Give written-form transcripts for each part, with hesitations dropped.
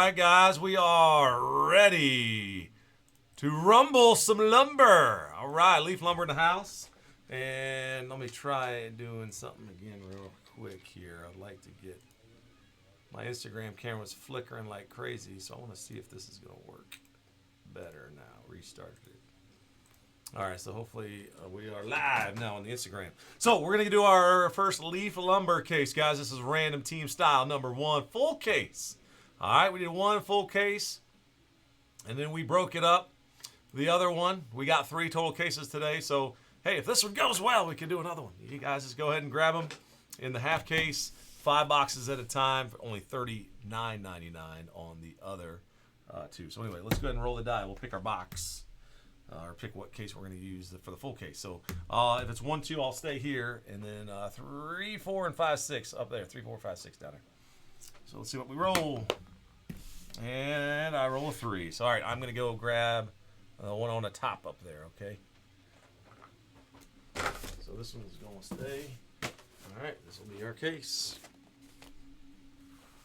right, guys, we are ready to rumble some lumber. All right, leaf lumber in the house. And let me try doing something again real quick here. I'd like to get my Instagram camera's flickering like crazy, so I want to see if this is going to work better now. Restarted it. All right, so hopefully we are live now on the Instagram. So we're going to do our first leaf lumber case, guys. This is random team style number 1, full case. All right, we did one full case, and then we broke it up. The other one, we got 3 total cases today. So, hey, if this one goes well, we can do another one. You guys just go ahead and grab them in the half case, 5 boxes at a time, for only $39.99 on the other 2. So anyway, let's go ahead and roll the die. We'll pick our box. Or pick what case we're going to use for the full case. So if it's 1, 2, I'll stay here, and then 3, 4, and 5, 6 up there. 3, 4, 5, 6 down there. So let's see what we roll. And I roll a 3. So all right, I'm going to go grab the one on the top up there. Okay. So this one's going to stay. All right, this will be our case.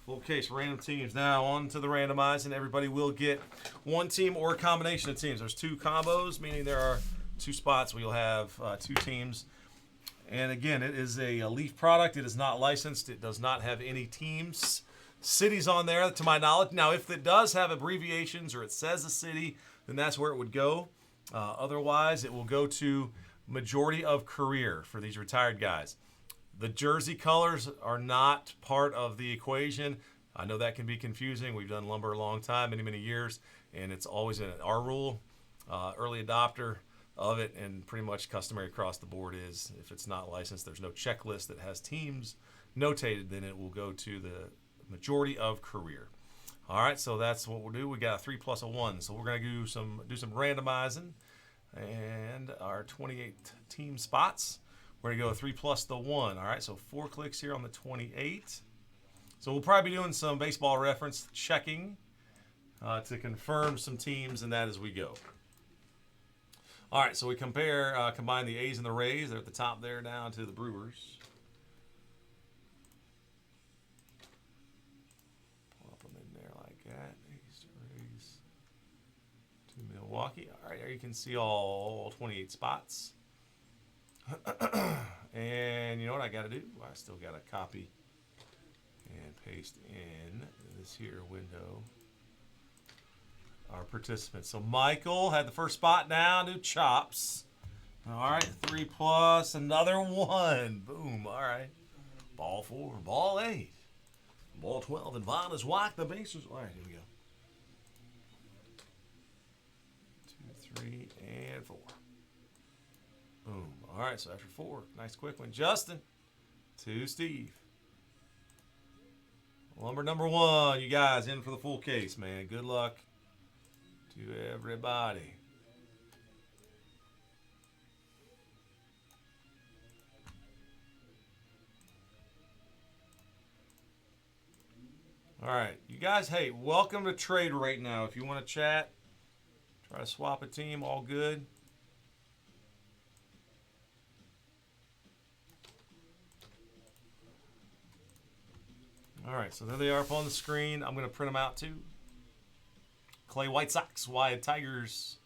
Full case, random teams. Now on to the randomizing. Everybody will get 1 team or a combination of teams. There's 2 combos, meaning there are 2 spots where you'll have 2 teams. And again, it is a leaf product. It is not licensed. It does not have any teams, cities on there, to my knowledge. Now, if it does have abbreviations or it says a city, then that's where it would go. Otherwise, it will go to majority of career for these retired guys. The jersey colors are not part of the equation. I know that can be confusing. We've done lumber a long time, many, many years, and it's always in our rule, early adopter of it, and pretty much customary across the board is if it's not licensed, there's no checklist that has teams notated, then it will go to the majority of career. All right, so that's what we'll do. We got a 3 plus a 1, so we're going to do some randomizing, and our 28 team spots. We're going to go 3 plus the 1. All right, so 4 clicks here on the 28. So we'll probably be doing some baseball reference checking to confirm some teams and that as we go. All right, so we combine the A's and the Rays. They're at the top there down to the Brewers. Plop them in there like that. A's to Rays to Milwaukee. All right, there you can see all 28 spots. And you know what I got to do? I still got to copy and paste in this here window our participants. So Michael had the first spot down to chops. All right, 3 plus another 1. Boom. All right. Ball 4, ball 8, ball 12, and Vaughn is whacked the bases. All right, here we go. 2, 3, and 4. Boom. All right, so after 4, nice quick one. Justin to Steve. Lumber number 1, you guys in for the full case, man. Good luck to everybody. All right, you guys, hey, welcome to Trade right now. If you want to chat, try to swap a team, all good. All right, so there they are up on the screen. I'm going to print them out too. Clay White Sox, Wyatt Tigers.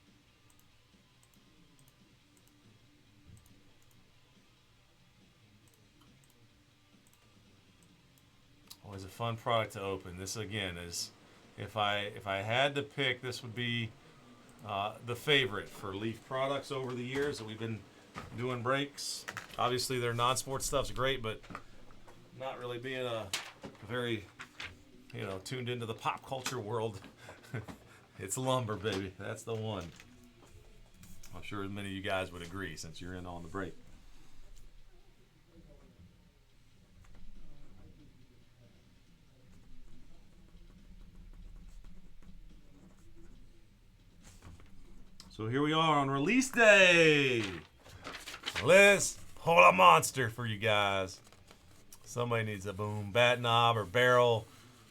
Always a fun product to open. This again is, if I had to pick, this would be the favorite for leaf products over the years that we've been doing breaks. Obviously, their non-sports stuff's great, but not really being a very, tuned into the pop culture world. It's lumber, baby. That's the one. I'm sure many of you guys would agree since you're in on the break. So here we are on release day. Let's pull a monster for you guys. Somebody needs a boom bat knob or barrel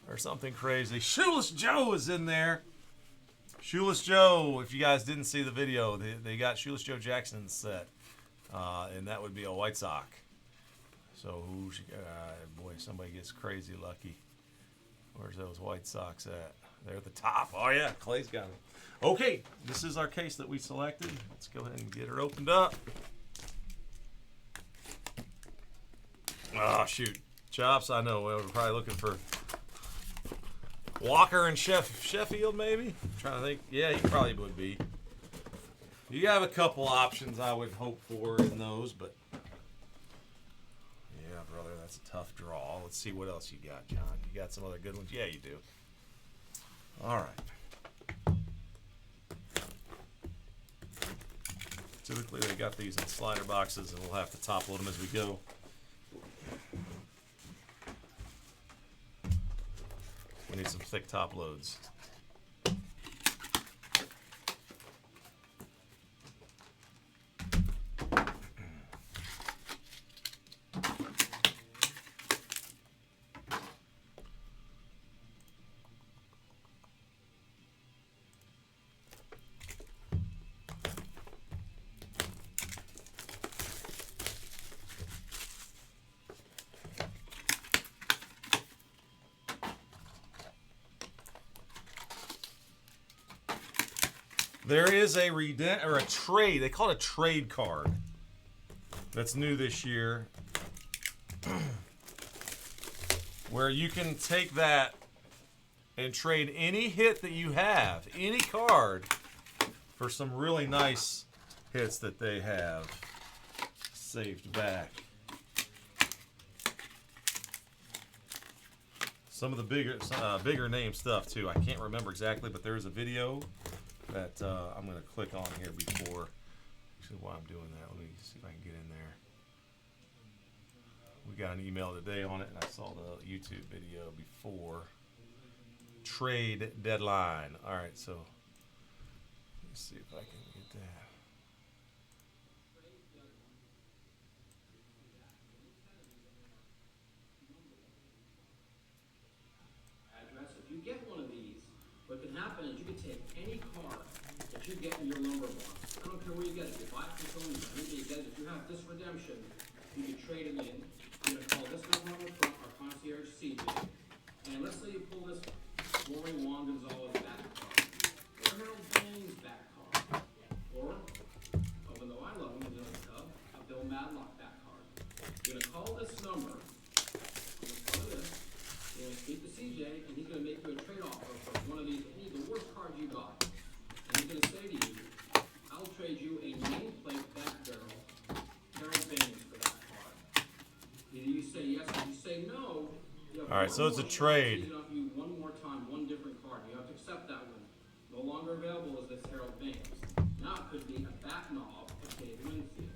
or something crazy. Shoeless Joe is in there. Shoeless Joe, if you guys didn't see the video, they got Shoeless Joe Jackson's set. And that would be a White Sox. So, boy, somebody gets crazy lucky. Where's those White Sox at? They're at the top. Oh, yeah, Clay's got them. Okay, this is our case that we selected. Let's go ahead and get her opened up. Oh, shoot. Chops, I know. We're probably looking for Walker and Sheffield, maybe? I'm trying to think. Yeah, he probably would be. You have a couple options I would hope for in those, but yeah, brother, that's a tough draw. Let's see what else you got, John. You got some other good ones? Yeah, you do. All right. Typically, they got these in slider boxes, and we'll have to top load them as we go. We need some thick top loads. There is a trade. They call it a trade card. That's new this year. Where you can take that and trade any hit that you have, any card, for some really nice hits that they have saved back. Some of the bigger name stuff too. I can't remember exactly, but there's a video that I'm going to click on here before. Actually, while I'm doing that, let me see if I can get in there. We got an email today on it, and I saw the YouTube video before. Trade deadline. All right, so let's see if I can get that. Address. If you get one of these, what can happen is you can take any card that you get in your lumber box. I don't care where you get it. You buy it from someone, you get it. If you have this redemption, you can trade it in. I'm going to call this number on the front, our concierge CJ. And let's say you pull this Roaring Juan Gonzalez back card, or Harold Baines back card, or, even though I love him, he's another Cub, a Bill Madlock back card. You're going to call this number, you're going to speak to CJ, and he's going to make you a trade offer for one of these, any of the worst cards you got. And he's going to say to you, I'll trade you a nameplate back barrel, Harold Baines, for that card. Either you say yes or you say no. All right, so it's a trade. You one more time, one different card. You have to accept that one. No longer available is this Harold Baines. Now it could be a back knob of Dave Winfield.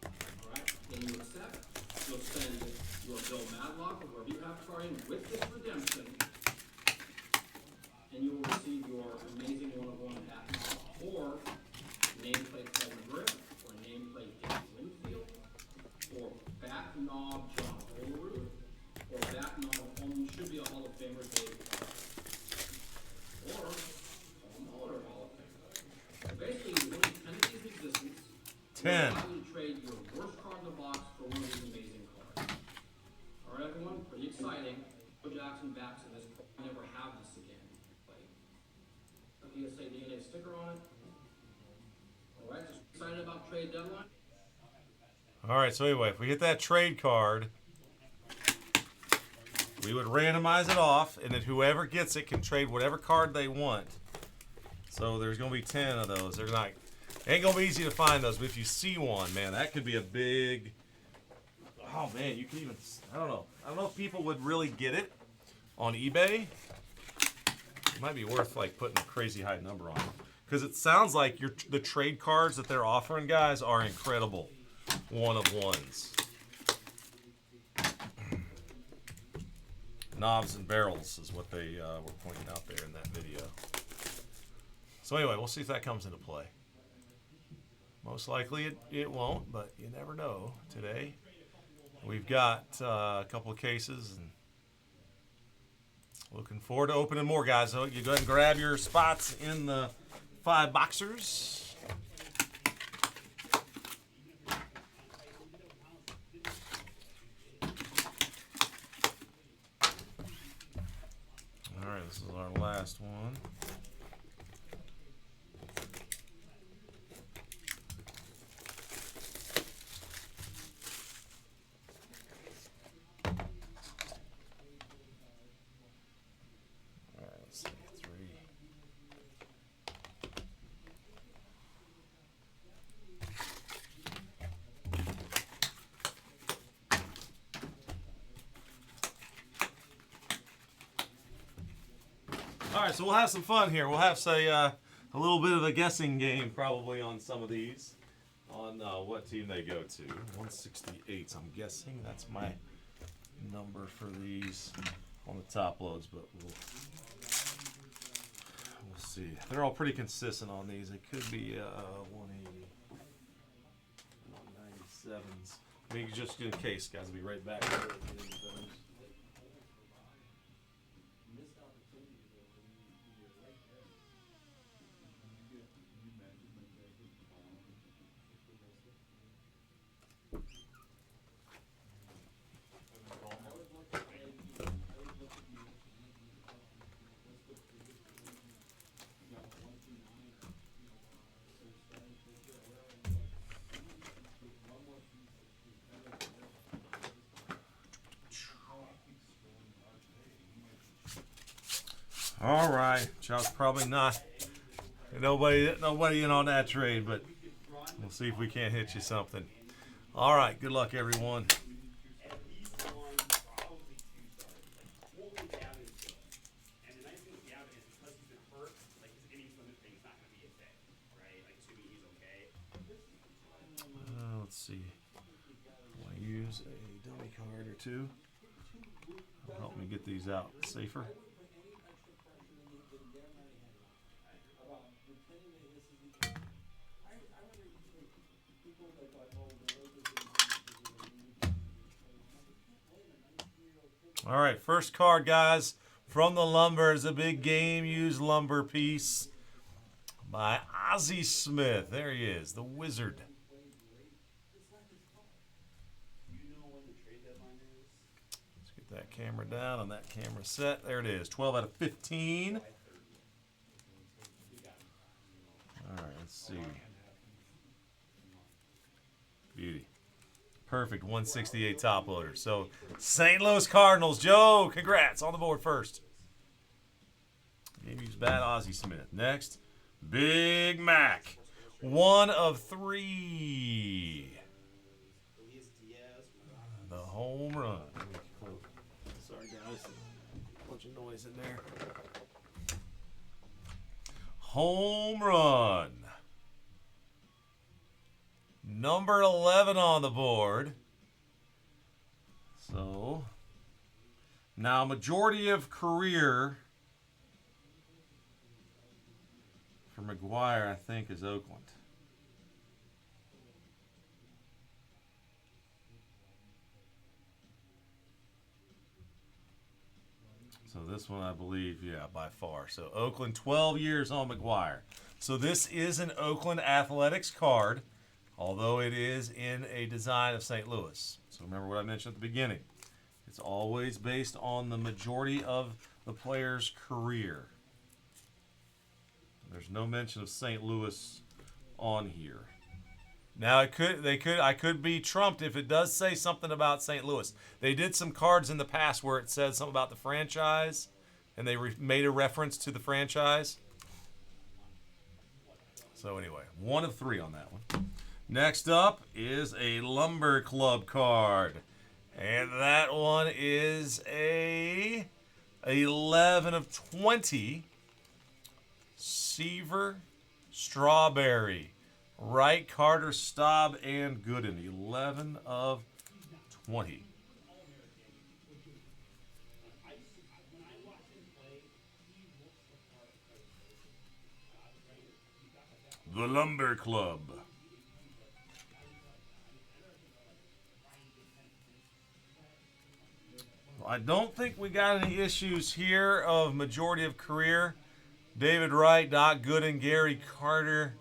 All right, and you accept. You'll send your Bill Madlock or whoever you have card in with this redemption, and you will receive your amazing one-of-one back knob or nameplate Fred McGriff or nameplate Dave Winfield or back knob John Olerud. Or back knob, should be a Hall of Famer, Dave. Or Paul Muller, Hall of Famer. So basically, there's only 10 of these in existence. 10. I would trade your worst card in the box for one of these amazing cards. All right, everyone, pretty exciting. Joe Jackson backs in this. I'll never have this again. A PSA DNA sticker on it. All right, just excited about trade deadline. All right, so anyway, if we hit that trade card, we would randomize it off, and then whoever gets it can trade whatever card they want. So there's going to be 10 of those. They're not, ain't going to be easy to find those, but if you see one, man, that could be a big, oh, man, you can even, I don't know. I don't know if people would really get it on eBay. It might be worth, like, putting a crazy high number on it. Because it sounds like the trade cards that they're offering, guys, are incredible one-of-ones. Knobs and barrels is what they were pointing out there in that video. So anyway, we'll see if that comes into play. Most likely it won't, but you never know. Today we've got a couple of cases, and looking forward to opening more, guys. So you go ahead and grab your spots in the 5 boxers. our last one. All right, let's see, 3. All right, so we'll have some fun here. We'll have, say, a little bit of a guessing game probably on some of these, on what team they go to. 168, I'm guessing that's my number for these on the top loads, but we'll see. They're all pretty consistent on these. It could be 180, 197s. I mean, just in case, guys. I'll be right back. All right, Chuck's probably not. Nobody in on that trade, but we'll see if we can't hit you something. All right, good luck, everyone. Let's see. Want to use a dummy card or two? That'll help me get these out safer. All right, first card, guys, from the lumber is a big game used lumber piece by Ozzie Smith. There he is, the wizard. Let's get that camera down on that camera set. There it is, 12 out of 15. All right, let's see. Beauty. Perfect 168 top loader. So, St. Louis Cardinals. Joe, congrats. On the board first. Game used bad Ozzie Smith. Next, Big Mac. 1 of 3. The home run. Sorry, guys. A bunch of noise in there. Home run. Number 11 on the board. So, now majority of career for McGuire, I think, is Oakland. So this one, I believe, yeah, by far. So Oakland, 12 years on McGuire. So this is an Oakland Athletics card, although it is in a design of St. Louis. So remember what I mentioned at the beginning. It's always based on the majority of the player's career. There's no mention of St. Louis on here. Now I could be trumped if it does say something about St. Louis. They did some cards in the past where it said something about the franchise, and they made a reference to the franchise. So anyway, 1 of 3 on that one. Next up is a Lumber Club card. And that one is a 11 of 20 Seaver Strawberry. Wright, Carter, Staub, and Gooden. 11 of 20. The Lumber Club. I don't think we got any issues here of majority of career. David Wright, Doc Gooden, Gary Carter.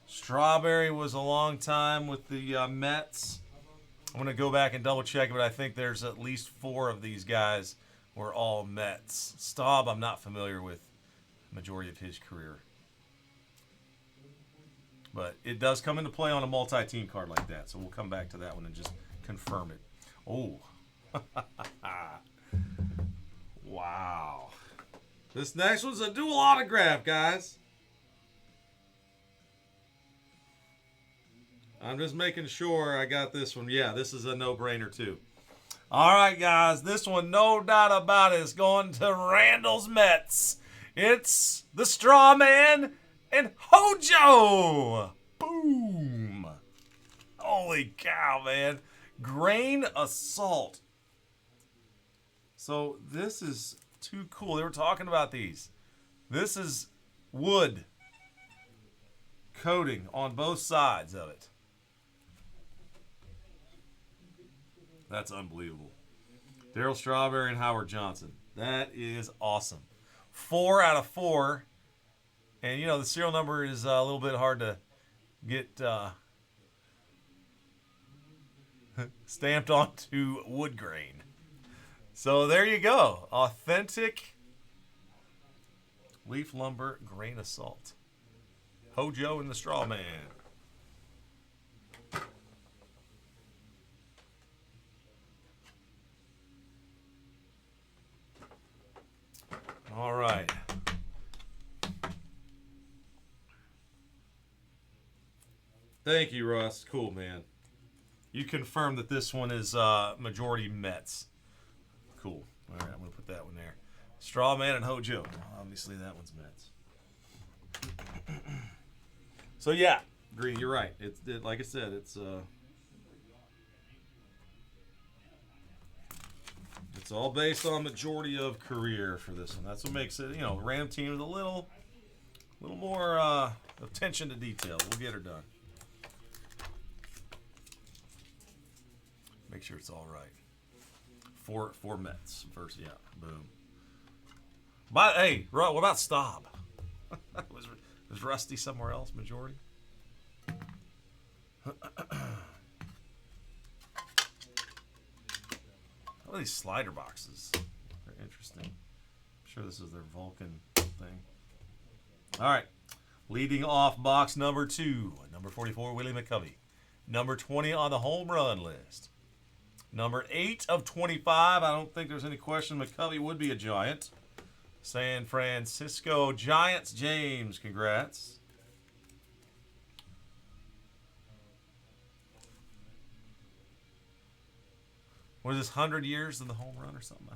Strawberry was a long time with the Mets. I'm going to go back and double check it, but I think there's at least 4 of these guys were all Mets. Staub, I'm not familiar with the majority of his career. But it does come into play on a multi-team card like that. So we'll come back to that one and just confirm it. Oh. Wow. This next one's a dual autograph, guys. I'm just making sure I got this one. Yeah, this is a no-brainer, too. All right, guys. This one, no doubt about it, is going to Randall's Mets. It's the Straw Man and Hojo. Boom. Holy cow, man. Grain Assault. So this is too cool. They were talking about these. This is wood coating on both sides of it. That's unbelievable. Darryl Strawberry and Howard Johnson. That is awesome. 4 out of 4. And, you know, the serial number is a little bit hard to get stamped onto wood grain. So there you go. Authentic leaf lumber grain assault. Hojo and the Straw Man. All right. Thank you, Russ. Cool, man. You confirmed that this one is majority Mets. Cool. All right, I'm going to put that one there. Straw Man and Hojo. Obviously, that one's Mets. So, yeah, Green, you're right. Like I said, it's all based on majority of career for this one. That's what makes it, you know, random team with a little more attention to detail. We'll get her done. Make sure it's all right. Four Mets first, yeah, boom. But hey, what about Staub? was Rusty somewhere else? Majority. Oh, these slider boxes. They're interesting. I'm sure this is their Vulcan thing. All right. Leading off box number 2. Number 44, Willie McCovey. Number 20 on the home run list. Number 8 of 25. I don't think there's any question McCovey would be a Giant. San Francisco Giants. James, congrats. What is this, 100 years in the home run or something?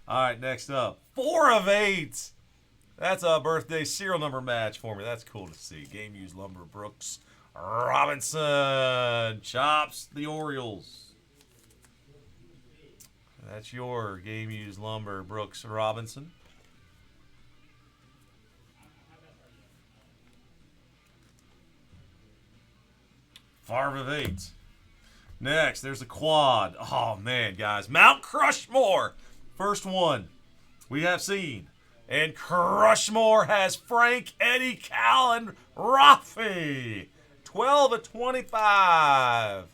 All right, next up. 4 of 8. That's a birthday serial number match for me. That's cool to see. Game used lumber, Brooks Robinson. Chops the Orioles. That's your game used lumber, Brooks Robinson. Five of 8. Next, there's a quad. Oh, man, guys. Mount Crushmore. First one we have seen. And Crushmore has Frank, Eddie, Cal, and Rafi. 12 of 25.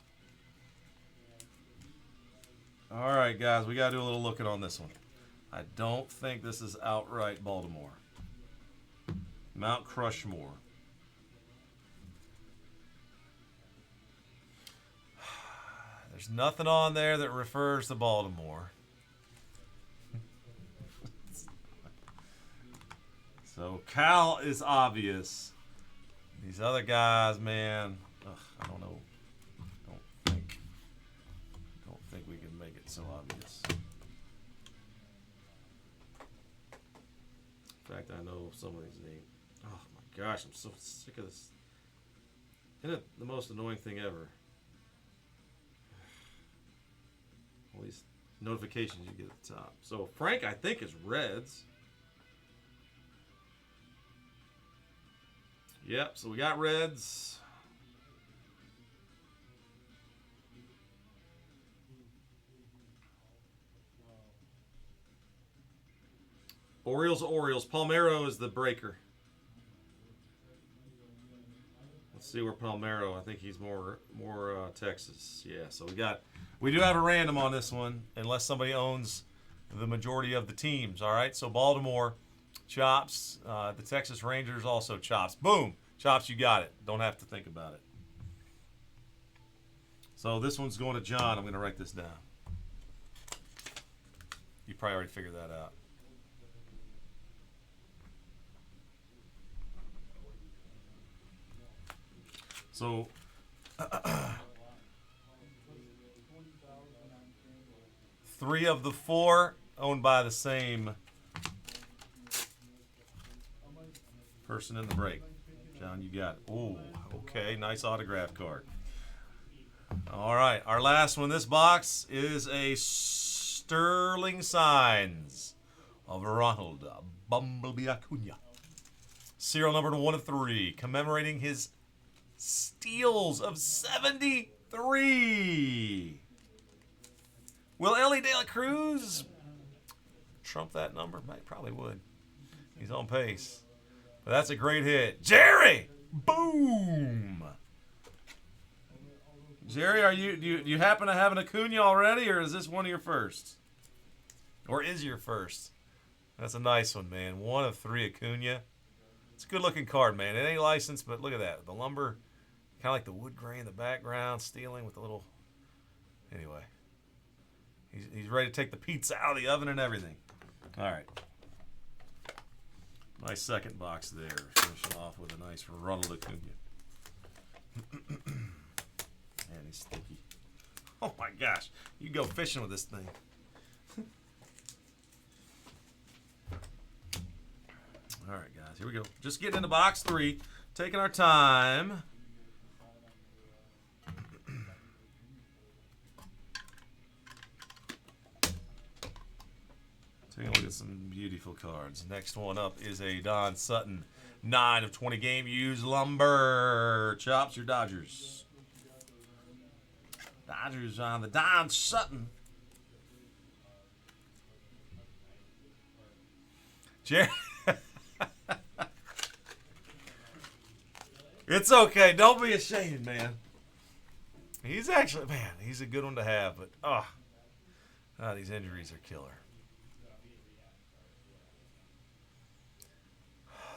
All right, guys. We got to do a little looking on this one. I don't think this is outright Baltimore. Mount Crushmore. There's nothing on there that refers to Baltimore. So Cal is obvious. These other guys, man, I don't know. Don't think we can make it so obvious. In fact, I know somebody's name. Oh my gosh, I'm so sick of this. Isn't it the most annoying thing ever? All these notifications you get at the top. So Frank, I think, is Reds. Yep, so we got Reds. Orioles. Palmeiro is the breaker. see where Palmero. I think he's more Texas. Yeah. So we do have a random on this one, unless somebody owns the majority of the teams. All right. So Baltimore, Chops. The Texas Rangers also Chops. Boom, Chops. You got it. Don't have to think about it. So this one's going to John. I'm going to write this down. You probably already figured that out. So, 3 of the 4 owned by the same person in the break. John, you got it. Oh, okay. Nice autograph card. All right. Our last one in this box is a Sterling Signs of Ronald Bumblebee Acuna. Serial number 1 of 3, commemorating his steals of 73. Will Ellie De La Cruz trump that number? Probably would. He's on pace. But that's a great hit. Jerry! Boom! Jerry, do you happen to have an Acuna already, or is this one of your first? Or is your first? That's a nice one, man. 1 of 3 Acuna. It's a good-looking card, man. It ain't licensed, but look at that. The lumber, kind of like the wood grain in the background, stealing with the little... Anyway. He's ready to take the pizza out of the oven and everything. All right. Nice second box there. Finishing off with a nice Ronald Acuna. Man, he's sticky. Oh, my gosh. You go fishing with this thing. All right, guys, here we go. Just getting into box 3, taking our time. Taking a look at some beautiful cards. Next one up is a Don Sutton 9 of 20 game used lumber. Chops, your Dodgers. Dodgers on the Don Sutton. Jerry. It's okay. Don't be ashamed, man. He's actually, man, he's a good one to have, but, these injuries are killer.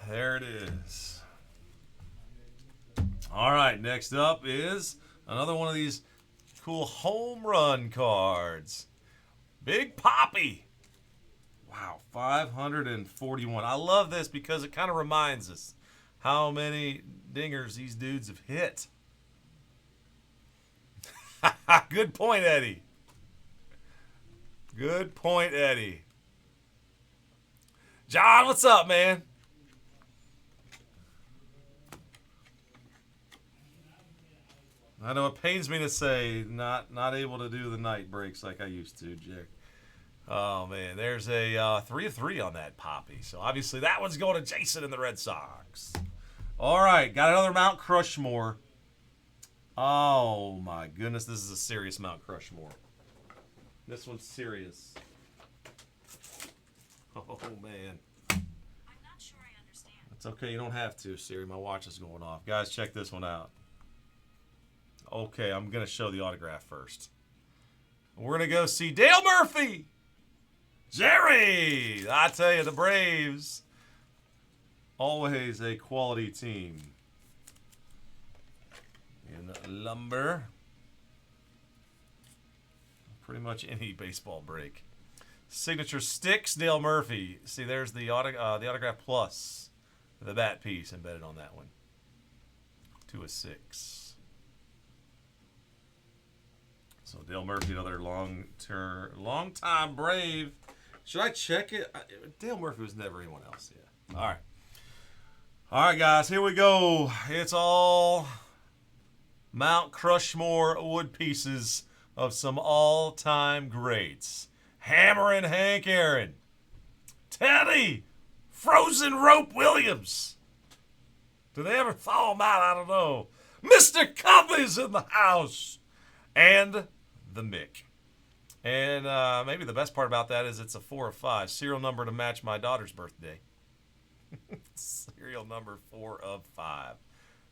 There it is. All right, next up is another one of these cool home run cards. Big Poppy. Wow, 541. I love this because it kind of reminds us how many dingers these dudes have hit. Good point, Eddie. Good point, Eddie. John, what's up, man? I know it pains me to say not able to do the night breaks like I used to, Jack. Oh, man, there's a 3 of 3 on that Poppy. So, obviously, that one's going to Jason and the Red Sox. All right, got another Mount Crushmore. Oh, my goodness, this is a serious Mount Crushmore. This one's serious. Oh, man. I'm not sure I understand. It's okay, you don't have to, Siri. My watch is going off. Guys, check this one out. Okay, I'm going to show the autograph first. We're going to go see Dale Murphy. Jerry! I tell you, the Braves, always a quality team. In lumber. Pretty much any baseball break. Signature sticks, Dale Murphy. See, there's the autograph plus the bat piece embedded on that one. 2 of 6. So Dale Murphy, another long-time Brave. Should I check it? Dale Murphy was never anyone else. Yeah. All right. All right, guys. Here we go. It's all Mount Crushmore wood pieces of some all-time greats. Hammerin' Hank Aaron. Teddy Frozen Rope Williams. Do they ever thaw him out? I don't know. Mr. Covey's in the house. And the Mick. And maybe the best part about that is it's a 4 of 5. Serial number to match my daughter's birthday. Serial number 4 of 5.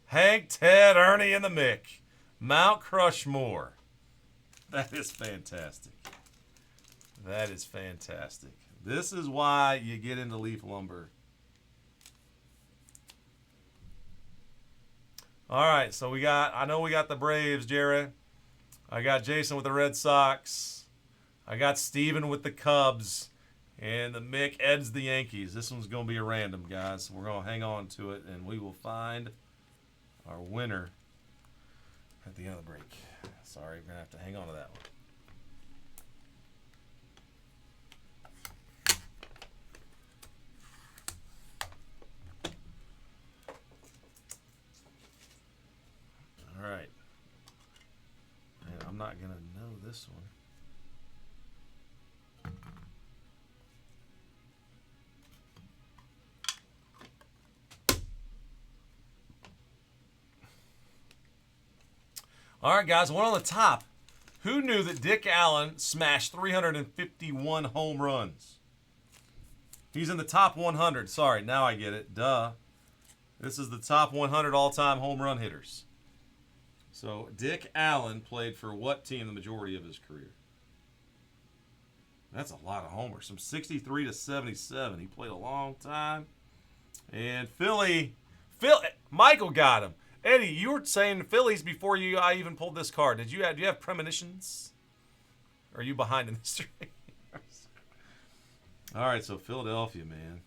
Hank, Ted, Ernie, and the Mick. Mount Crushmore. That is fantastic. That is fantastic. This is why you get into leaf lumber. All right, so I know we got the Braves, Jared. I got Jason with the Red Sox. I got Steven with the Cubs. And the Mick Ed's the Yankees. This one's going to be a random, guys. We're going to hang on to it, and we will find our winner at the end of the break. Sorry, we're going to have to hang on to that one. All right. And I'm not going to know this one. All right, guys, one on the top. Who knew that Dick Allen smashed 351 home runs? He's in the top 100. Sorry, now I get it. Duh. This is the top 100 all-time home run hitters. So Dick Allen played for what team the majority of his career? That's a lot of homers. From 63 to 77. He played a long time. And Michael got him. Eddie, you were saying Phillies before I even pulled this card. Do you have premonitions? Or are you behind in the street? All right, so Philadelphia, man.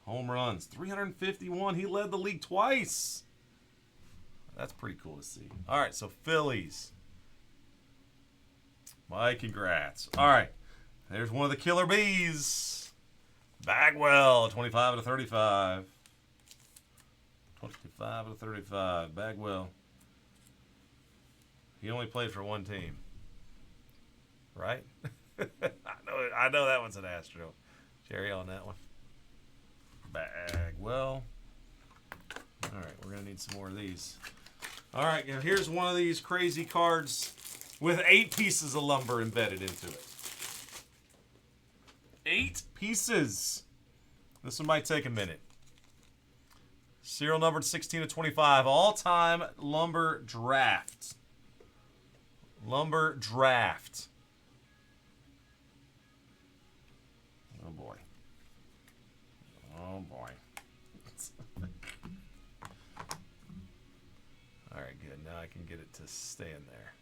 Home runs, 351. He led the league twice. That's pretty cool to see. All right, so Phillies. My congrats. All right, there's one of the killer bees. Bagwell, 25 out of 35. 25 out of 35. Bagwell. He only played for one team. Right? I know that one's an Astro. Jerry on that one. Bagwell. All right, we're going to need some more of these. All right, now here's one of these crazy cards with 8 pieces of lumber embedded into it. 8 pieces. This one might take a minute. Serial numbered 16 to 25. All-time lumber draft. Lumber draft. Oh, boy. Oh, boy. All right, good. Now I can get it to stay in there.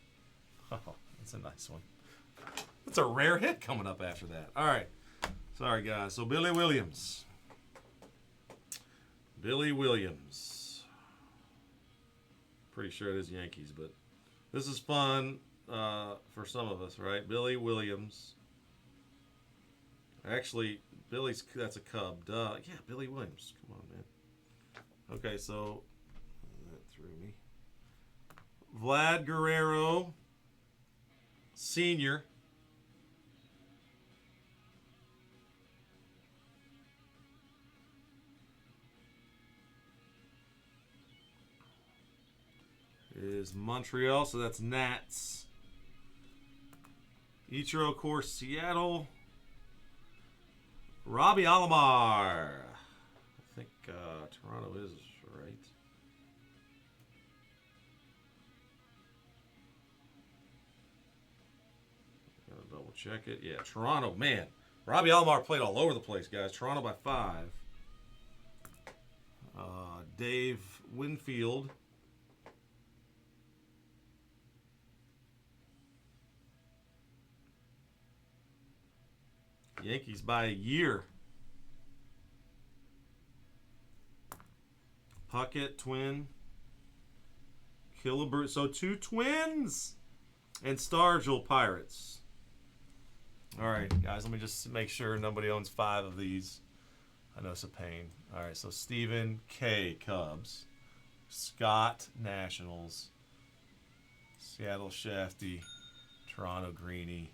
Oh, that's a nice one. That's a rare hit coming up after that. All right. Sorry, guys. So, Billy Williams. Billy Williams. Pretty sure it is Yankees, but this is fun for some of us, right? Billy Williams. Actually, that's a Cub. Duh. Yeah, Billy Williams. Come on, man. Okay, so that threw me. Vlad Guerrero Sr. Is Montreal, so that's Nats. Ichiro, of course, Seattle. Robbie Alomar. I think Toronto is right. Gotta double check it. Yeah, Toronto, man. Robbie Alomar played all over the place, guys. Toronto by 5. Dave Winfield. Yankees by a year. Puckett, twin. Killebrew. So 2 twins. And Stargell, Pirates. All right, guys, let me just make sure nobody owns 5 of these. I know it's a pain. All right, so Stephen K, Cubs. Scott, Nationals. Seattle, Shafty. Toronto, Greeny.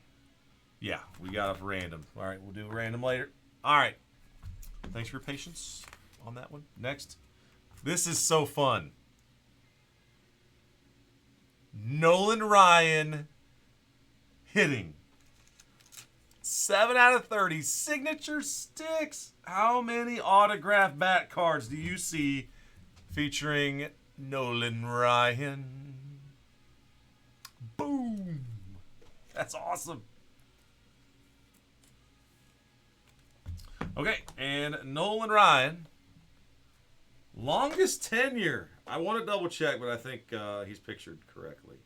Yeah, we got a random. All right, we'll do a random later. All right. Thanks for your patience on that one. Next. This is so fun. Nolan Ryan hitting. 7 out of 30. Signature sticks. How many autographed bat cards do you see featuring Nolan Ryan. Boom. That's awesome. Okay, and Nolan Ryan. Longest tenure. I want to double check, but I think he's pictured correctly.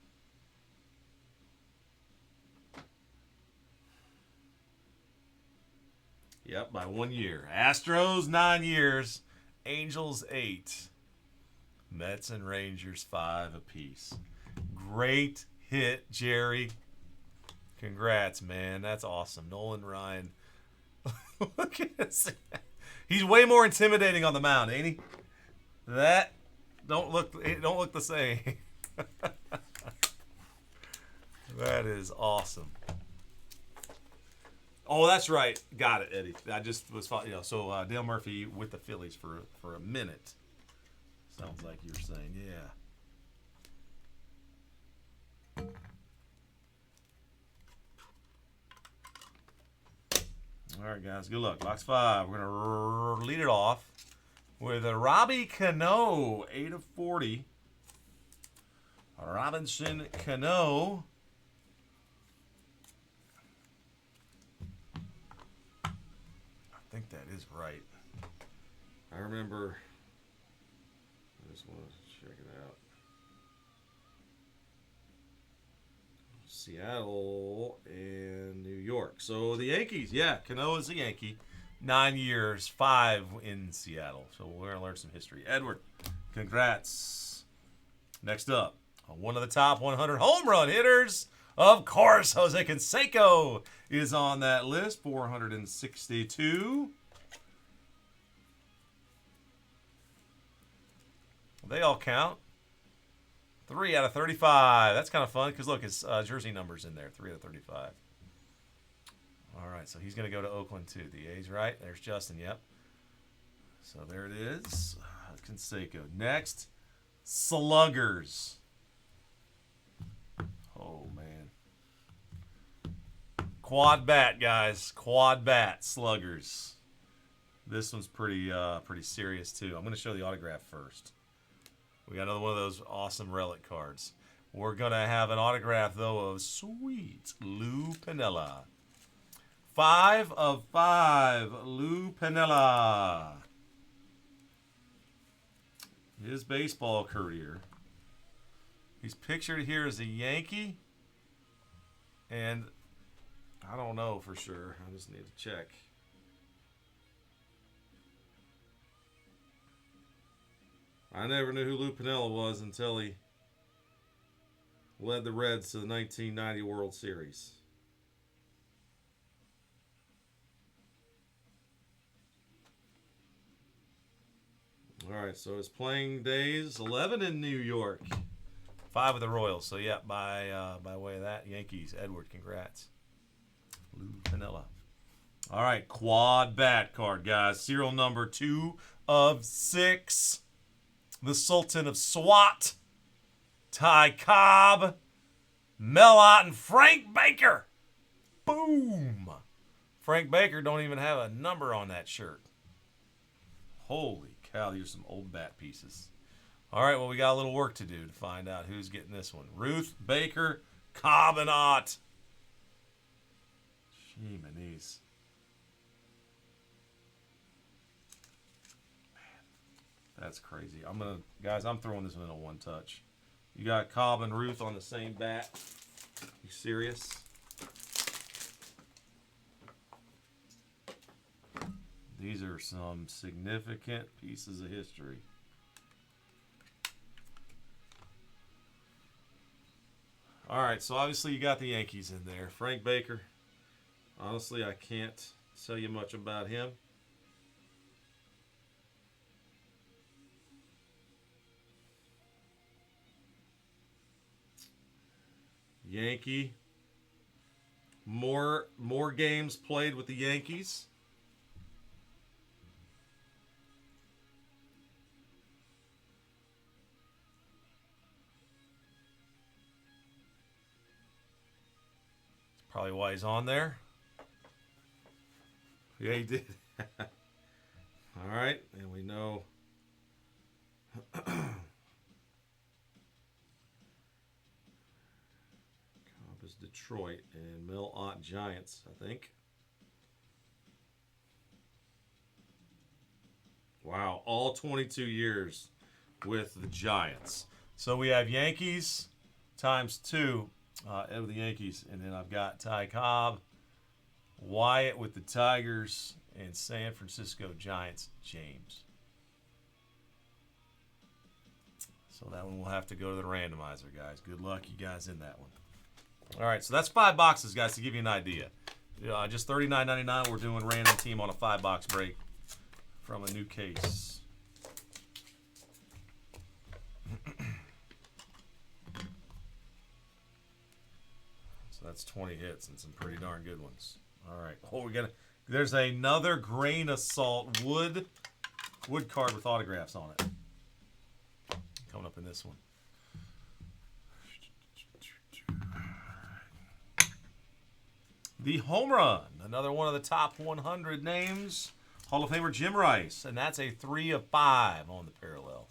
Yep, by 1 year. Astros 9 years. Angels 8. Mets and Rangers 5 apiece. Great hit, Jerry. Congrats, man. That's awesome. Nolan Ryan. Look at this. He's way more intimidating on the mound, ain't he? That don't look the same. That is awesome. Oh, that's right. Got it, Eddie. I just was, so Dale Murphy with the Phillies for a minute. Sounds like you were saying, yeah. All right, guys. Good luck. Box 5. We're going to lead it off with a Robbie Cano, 8 of 40. Robinson Cano. I think that is right. I remember. I just want to check it out. Seattle and New York. So the Yankees, yeah, Cano is a Yankee. 9 years, 5 in Seattle. So we're going to learn some history. Edward, congrats. Next up, one of the top 100 home run hitters. Of course, Jose Canseco is on that list. 462. They all count. 3 out of 35. That's kind of fun because, look, his jersey number's in there. 3 out of 35. All right, so he's going to go to Oakland, too. The A's, right? There's Justin, yep. So there it is. Canseco. Next, Sluggers. Oh, man. Quad bat, guys. Quad bat, Sluggers. This one's pretty serious, too. I'm going to show the autograph first. We got another one of those awesome relic cards. We're going to have an autograph, though, of sweet Lou Piniella. 5 of 5, Lou Piniella. His baseball career. He's pictured here as a Yankee. And I don't know for sure. I just need to check. I never knew who Lou Piniella was until he led the Reds to the 1990 World Series. All right, so his playing days, 11 in New York, 5 with the Royals. So, yeah, by way of that, Yankees. Edward, congrats. Lou Piniella. All right, quad bat card, guys. Serial number 2 of 6. The Sultan of SWAT, Ty Cobb, Mel Ott, and Frank Baker. Boom. Frank Baker don't even have a number on that shirt. Holy cow, these are some old bat pieces. All right, well, we got a little work to do to find out who's getting this one. Ruth, Baker, Cobb, and Ott. Gee, manies. That's crazy. I'm throwing this one in a one touch. You got Cobb and Ruth on the same bat. You serious? These are some significant pieces of history. All right, so obviously you got the Yankees in there. Frank Baker. Honestly, I can't tell you much about him. Yankee. More games played with the Yankees. That's probably why he's on there. Yeah, he did. All right, and we know Detroit. And Mel Ott Giants, I think. Wow, all 22 years with the Giants. So we have Yankees times 2 of the Yankees. And then I've got Ty Cobb, Wyatt with the Tigers, and San Francisco Giants, James. So that one will have to go to the randomizer, guys. Good luck, you guys, in that one. All right, so that's 5 boxes, guys, to give you an idea. Just $39.99. We're doing random team on a 5-box break from a new case. So that's 20 hits and some pretty darn good ones. All right. Oh, there's another Grain Assault wood card with autographs on it. Coming up in this one. The home run, another one of the top 100 names, Hall of Famer Jim Rice, and that's a 3 of 5 on the parallel.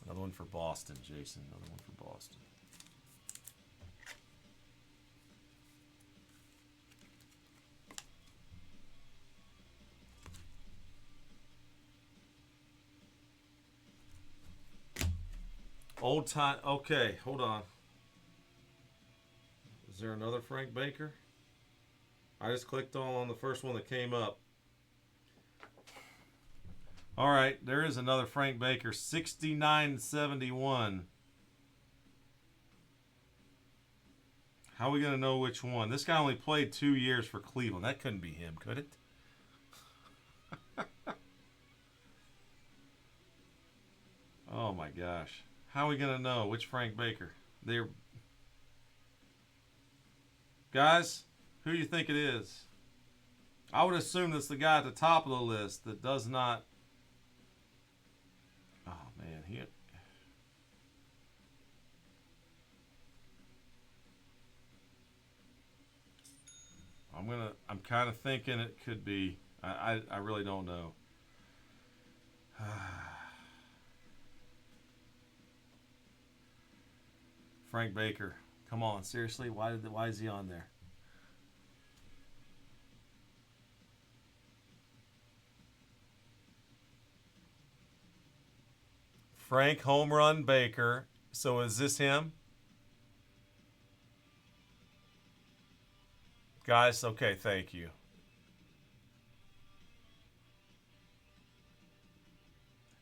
Another one for Boston, Jason. Another one for Boston. Old time. Okay, hold on. Is there another Frank Baker? I just clicked on the first one that came up. All right, there is another Frank Baker, 69.71. How are we going to know which one? This guy only played 2 years for Cleveland. That couldn't be him, could it? Oh, my gosh. How are we going to know which Frank Baker? Guys, who do you think it is? I would assume that's the guy at the top of the list that does not... Oh, man. I'm kind of thinking it could be. I really don't know. Frank Baker. Come on, seriously? Why is he on there? Frank Home Run Baker. So is this him? Guys, okay, thank you.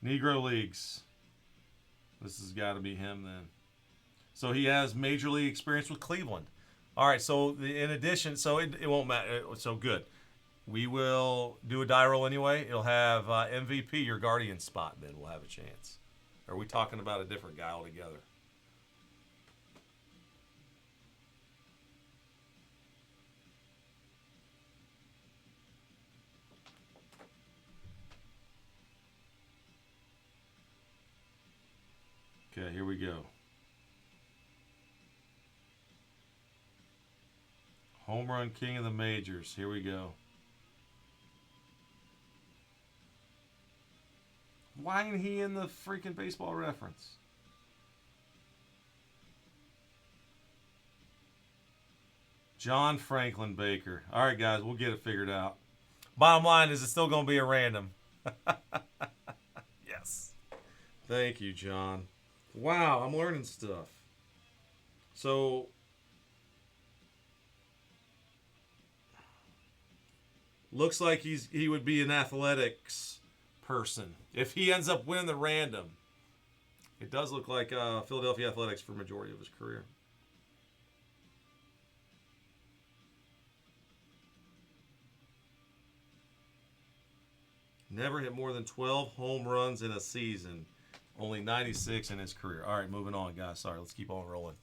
Negro Leagues. This has got to be him then. So he has major league experience with Cleveland. All right, so in addition, so it won't matter. So good. We will do a die roll anyway. It'll have MVP, your Guardian spot, then we'll have a chance. Are we talking about a different guy altogether? Okay, here we go. Home run king of the majors. Here we go. Why ain't he in the freaking Baseball Reference? John Franklin Baker. All right, guys, we'll get it figured out. Bottom line is it's still going to be a random. Yes. Thank you, John. Wow, I'm learning stuff. So, looks like he would be an athletics person. If he ends up winning the random, it does look like Philadelphia Athletics for majority of his career. Never hit more than 12 home runs in a season. Only 96 in his career. All right, moving on, guys. Sorry, let's keep on rolling.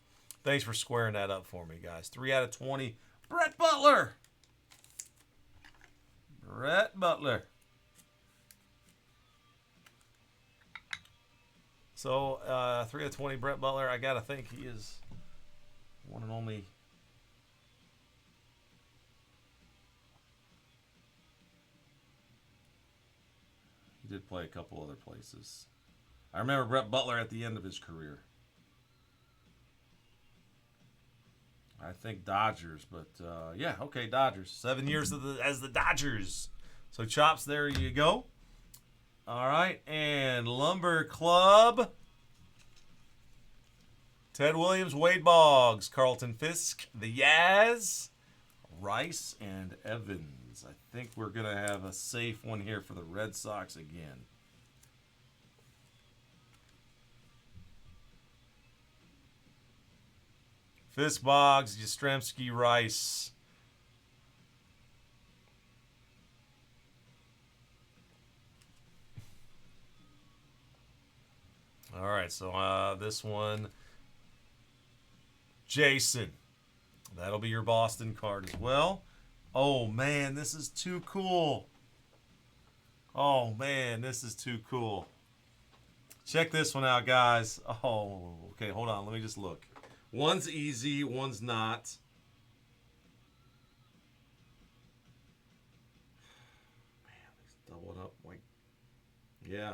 Thanks for squaring that up for me, guys. 3 out of 20. Brett Butler. Brett Butler. So, 3 out of 20, Brett Butler. I got to think he is one and only. He did play a couple other places. I remember Brett Butler at the end of his career. I think Dodgers, but yeah, okay, Dodgers. 7 years as the Dodgers. So Chops, there you go. All right, and Lumber Club. Ted Williams, Wade Boggs, Carlton Fisk, the Yaz, Rice, and Evans. I think we're going to have a safe one here for the Red Sox again. Fisk, Boggs, Yastrzemski, Rice. All right, so this one, Jason. That'll be your Boston card as well. Oh, man, this is too cool. Oh, man, this is too cool. Check this one out, guys. Oh, okay, hold on. Let me just look. One's easy, one's not. Man, let's double it up. Like, yeah.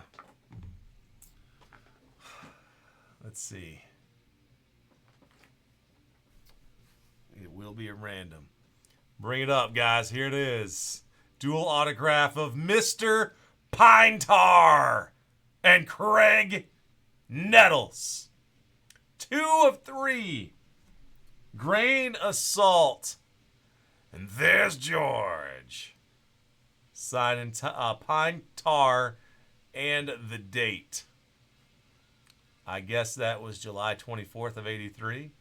Let's see. It will be a random. Bring it up, guys. Here it is. Dual autograph of Mr. Pine Tar and Craig Nettles. 2 of 3. Grain Assault. And there's George. Signing Pine Tar and the date. I guess that was July 24th of 83.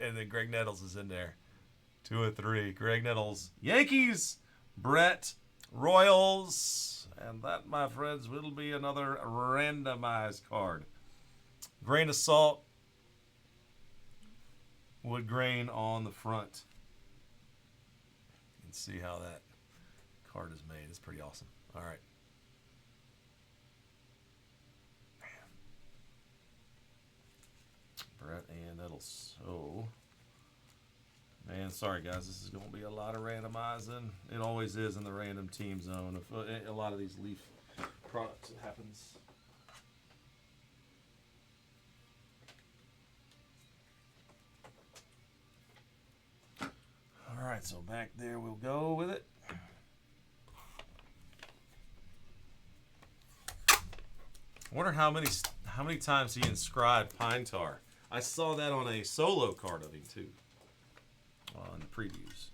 And then Greg Nettles is in there. 2 of 3. Greg Nettles. Yankees. Brett. Royals. And that, my friends, will be another randomized card. Grain Assault. Wood grain on the front. You can see how that card is made. It's pretty awesome. All right. Brett and Nettles. So, man, sorry guys, this is going to be a lot of randomizing. It always is in the random team zone. If a lot of these Leaf products, it happens. All right, so back there we'll go with it. I wonder how many times he inscribed Pine Tar. I saw that on a solo card of him, too, on the previews.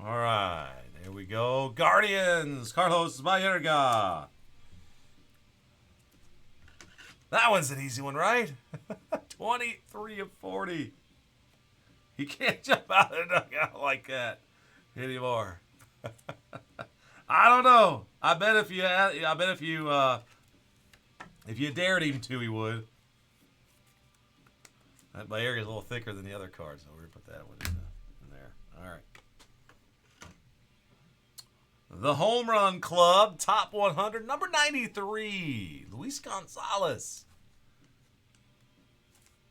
All right, there we go. Guardians, Carlos Baerga. That one's an easy one, right? 23 of 40. He can't jump out of the dugout like that anymore. I don't know. I bet if you dared him to, he would. That Baerga is a little thicker than the other cards, so we're gonna put that one in there. All right. The Home Run Club, top 100, number 93, Luis Gonzalez.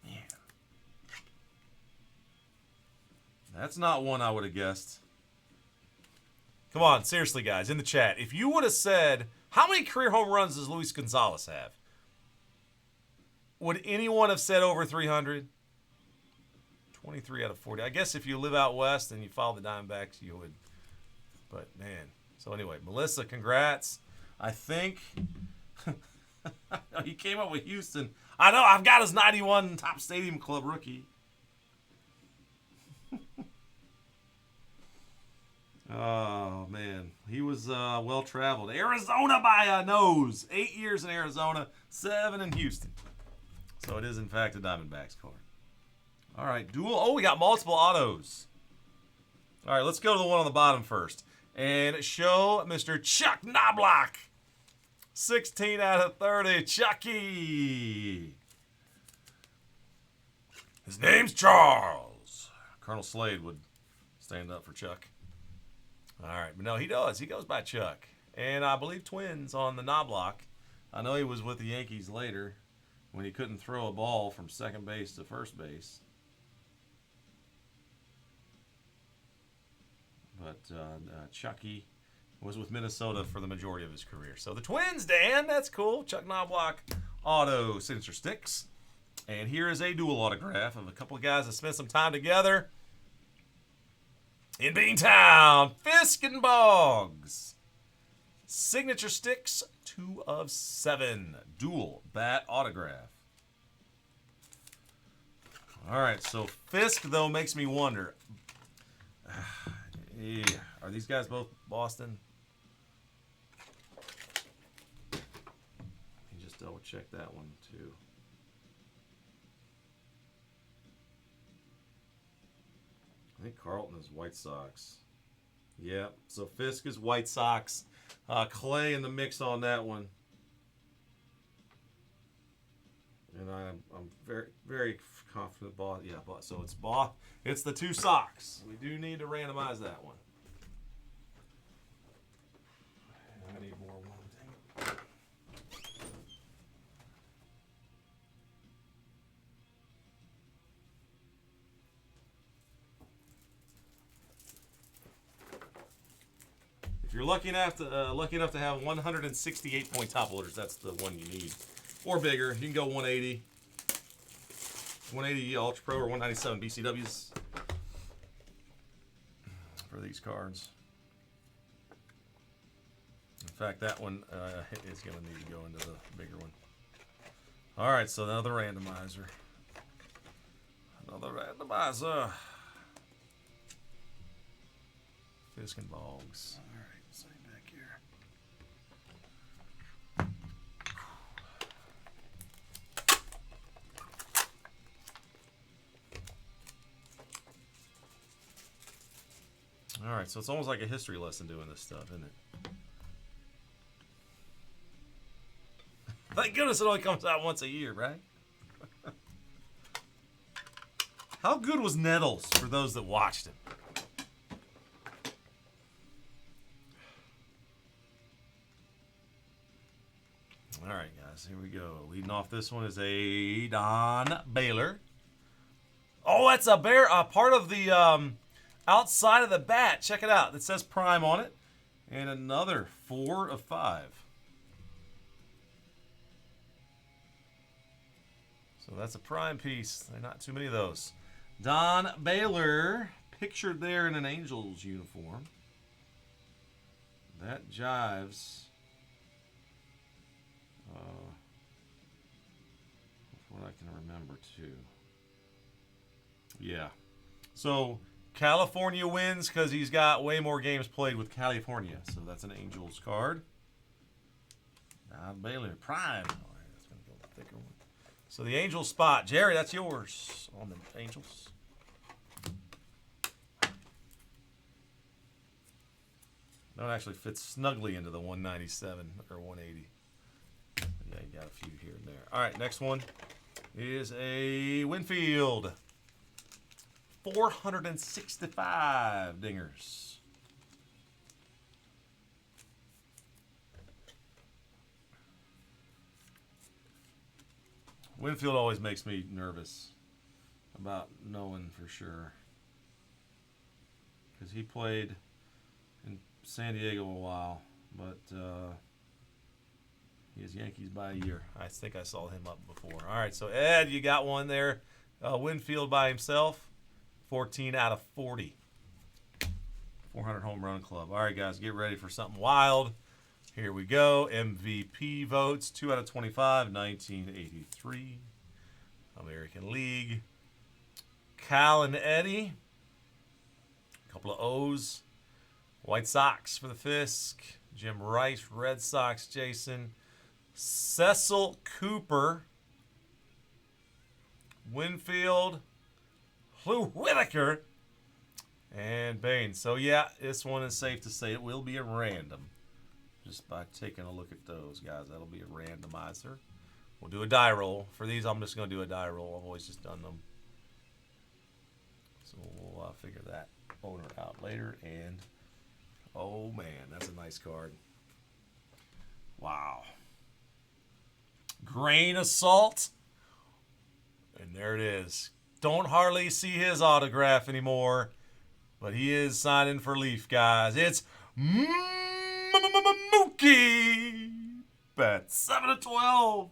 Man. That's not one I would have guessed. Come on, seriously, guys, in the chat. If you would have said, how many career home runs does Luis Gonzalez have? Would anyone have said over 300? 23 out of 40. I guess if you live out west and you follow the Diamondbacks, you would. But, man. So, anyway, Melissa, congrats. I think he came up with Houston. I know, I've got his 91 top Stadium Club rookie. Oh, man. He was well-traveled. Arizona by a nose. 8 years in Arizona, 7 in Houston. So it is, in fact, a Diamondbacks card. All right, dual. Oh, we got multiple autos. All right, let's go to the one on the bottom first. And show Mr. Chuck Knobloch. 16 out of 30. Chucky. His name's Charles. Colonel Slade would stand up for Chuck. All right, but no, he does. He goes by Chuck. And I believe twins on the Knobloch. I know he was with the Yankees later when he couldn't throw a ball from second base to first base. but Chucky was with Minnesota for the majority of his career. So the Twins, Dan, that's cool. Chuck Knobloch auto signature sticks. And here is a dual autograph of a couple of guys that spent some time together in Beantown. Fisk and Boggs. Signature sticks, 2 of 7. Dual bat autograph. All right, so Fisk, though, makes me wonder. Yeah, are these guys both Boston? Let me just double check that one, too. I think Carlton is White Sox. Yeah, so Fisk is White Sox. Clay in the mix on that one. And I'm very, very confident. So it's the 2 Sox. We do need to randomize that one. I need more one thing. If you're lucky enough to have 168 point top loaders, that's the one you need, or bigger. You can go 180, 180 Ultra Pro or 197 BCWs for these cards. In fact, that one is going to need to go into the bigger one. All right, so another randomizer. Fisk and Boggs. All right. Back here. All right, so it's almost like a history lesson doing this stuff, isn't it? Thank goodness it only comes out once a year, right? How good was Nettles for those that watched him? All right, guys, here we go. Leading off this one is a Don Baylor. Oh, that's a part of the outside of the bat. Check it out. It says Prime on it. And another 4 of 5. So that's a Prime piece. There are not too many of those. Don Baylor, pictured there in an Angels uniform. That jives. What I can remember too. Yeah. So California wins because he's got way more games played with California. So that's an Angels card. Don Baylor, Prime. All right, that's going to go with the thicker one. So the Angels spot. Jerry, that's yours on the Angels. That actually fits snugly into the 197 or 180. Yeah, you got a few here and there. All right, next one is a Winfield. 465 dingers. Winfield always makes me nervous about knowing for sure. Because he played in San Diego a while, but he is Yankees by a year. I think I saw him up before. All right, so Ed, you got one there. Winfield by himself, 14 out of 40. 400 home run club. All right, guys, get ready for something wild. Here we go. MVP votes, 2 out of 25, 1983. American League. Cal and Eddie. A couple of O's. White Sox for the Fisk. Jim Rice, Red Sox, Jason. Cecil Cooper. Winfield. Lou Whitaker. And Bain. So, yeah, this one is safe to say it will be a random. Just by taking a look at those, guys. That'll be a randomizer. We'll do a die roll. For these, I'm just going to do a die roll. I've always just done them. So we'll figure that owner out later. And, oh, man, that's a nice card. Wow. Grain of salt. And there it is. Don't hardly see his autograph anymore. But he is signing for Leaf, guys. It's Mookie Betts, 7-12.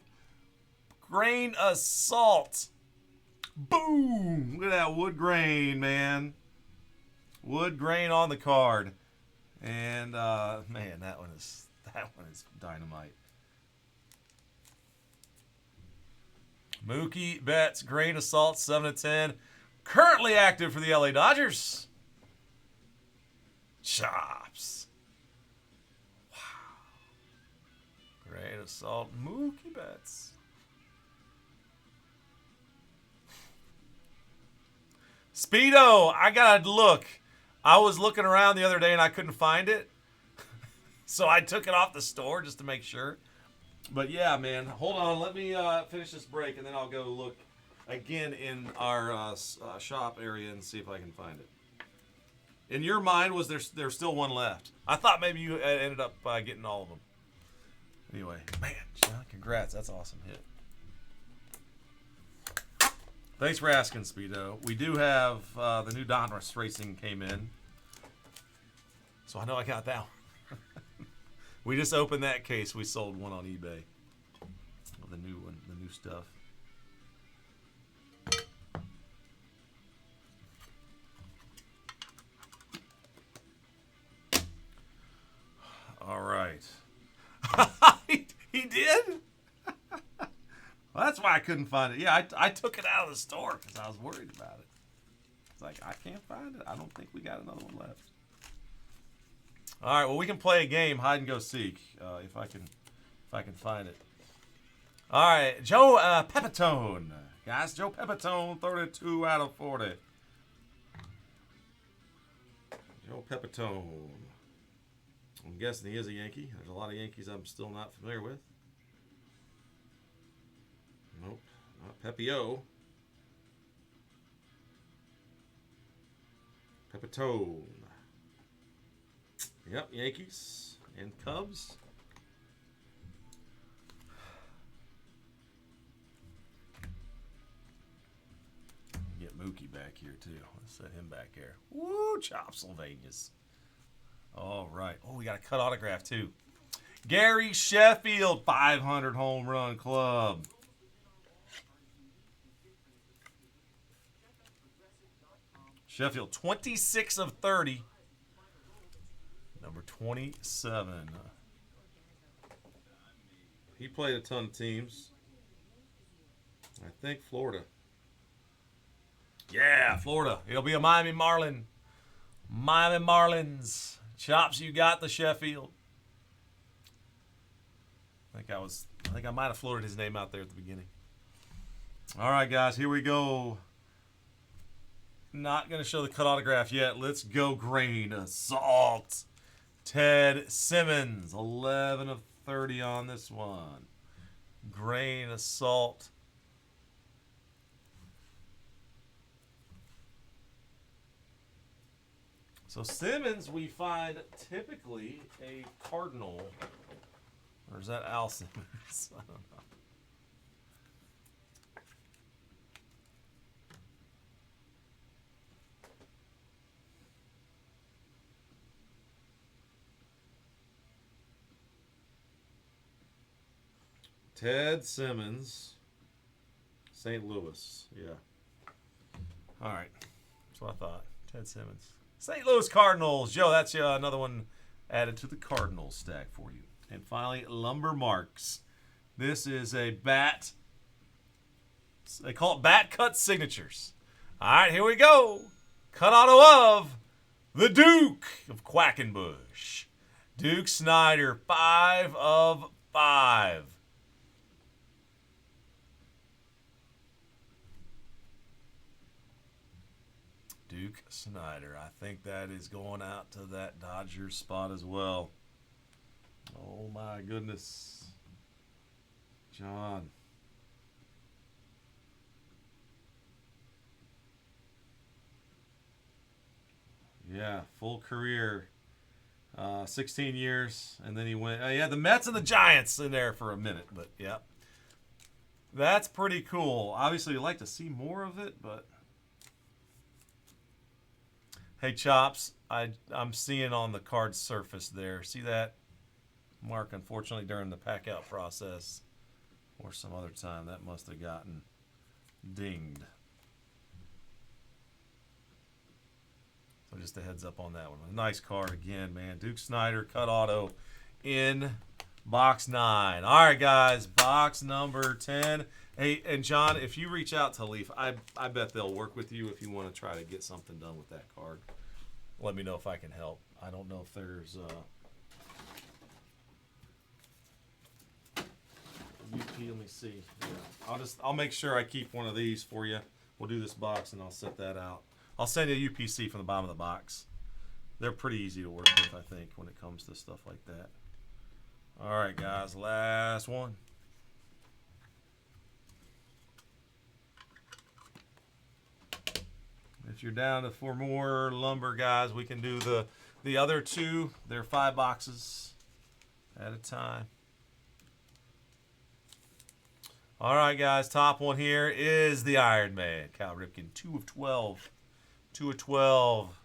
Grain Assault. Boom! Look at that wood grain, man. Wood grain on the card. And man, that one is dynamite. Mookie Betts, Grain Assault, 7-10. Currently active for the LA Dodgers. Chops. Wow. Grain Assault, Mookie Betts. Speedo, I gotta look. I was looking around the other day and I couldn't find it. So I took it off the store just to make sure. But yeah, man, hold on. Let me finish this break and then I'll go look again in our shop area and see if I can find it. In your mind, was there's still one left? I thought maybe you ended up getting all of them. Anyway, man, Sean, congrats. That's an awesome hit. Thanks for asking, Speedo. We do have the new Donruss Racing came in. So I know I got that one. We just opened that case. We sold one on eBay. The new one, the new stuff. All right. He did? Well, that's why I couldn't find it. Yeah, I took it out of the store because I was worried about it. It's like, I can't find it. I don't think we got another one left. All right, well, we can play a game, hide and go seek, if I can find it. All right, Joe Pepitone. Guys, Joe Pepitone, 32 out of 40. Joe Pepitone. I'm guessing he is a Yankee. There's a lot of Yankees I'm still not familiar with. Nope, not Pepio. Pepitone. Yep, Yankees and Cubs. Get Mookie back here too. Let's set him back here. Woo, chop Sylvanias. All right. Oh, we got a cut autograph too. Gary Sheffield, 500 home run club. Sheffield, 26 of 30. Number 27. He played a ton of teams. I think Florida. Yeah, Florida. It'll be a Miami Marlin. Miami Marlins. Chops, you got the Sheffield. I think I might have floated his name out there at the beginning. All right, guys, here we go. Not going to show the cut autograph yet. Let's go Grain Assault. Ted Simmons, 11 of 30 on this one. Grain Assault. So Simmons, we find typically a Cardinal. Or is that Al Simmons? I don't know. Ted Simmons, St. Louis. Yeah. All right. That's what I thought. Ted Simmons. St. Louis Cardinals. Joe, that's another one added to the Cardinals stack for you. And finally, Lumber Marks. This is a bat. They call it bat cut signatures. All right, here we go. Cut auto of the Duke of Quackenbush. Duke Snyder, 5 of 5. Duke Snyder. I think that is going out to that Dodgers spot as well. Oh my goodness. John. Yeah, full career. 16 years, and then he went. He had the Mets and the Giants in there for a minute, but yeah. That's pretty cool. Obviously, you'd like to see more of it, but Hey, Chops, I'm seeing on the card surface there. See that mark? Unfortunately, during the pack out process or some other time, that must have gotten dinged. So just a heads up on that one. A nice card again, man. Duke Snyder, cut auto in box 9. All right, guys, box number 10. Hey, and John, if you reach out to Leaf, I bet they'll work with you if you want to try to get something done with that card. Let me know if I can help. I don't know if there's UP. Let me see. Yeah. I'll make sure I keep one of these for you. We'll do this box and I'll set that out. I'll send you a UPC from the bottom of the box. They're pretty easy to work with, I think, when it comes to stuff like that. All right, guys, last one. If you're down to 4 more lumber, guys, we can do the other 2. They're 5 boxes at a time. All right, guys, top one here is the Iron Man, Cal Ripken, 2 of 12. 2 of 12.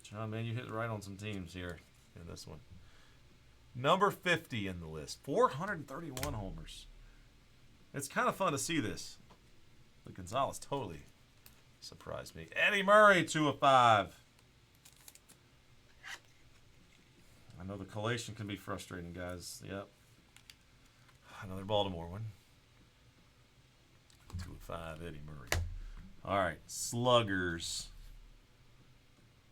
John, man, you hit right on some teams here in this one. Number 50 in the list. 431 homers. It's kind of fun to see this. But Gonzalez totally surprised me. Eddie Murray, 2 of 5. I know the collation can be frustrating, guys. Yep. Another Baltimore one. 2 of 5, Eddie Murray. All right, sluggers.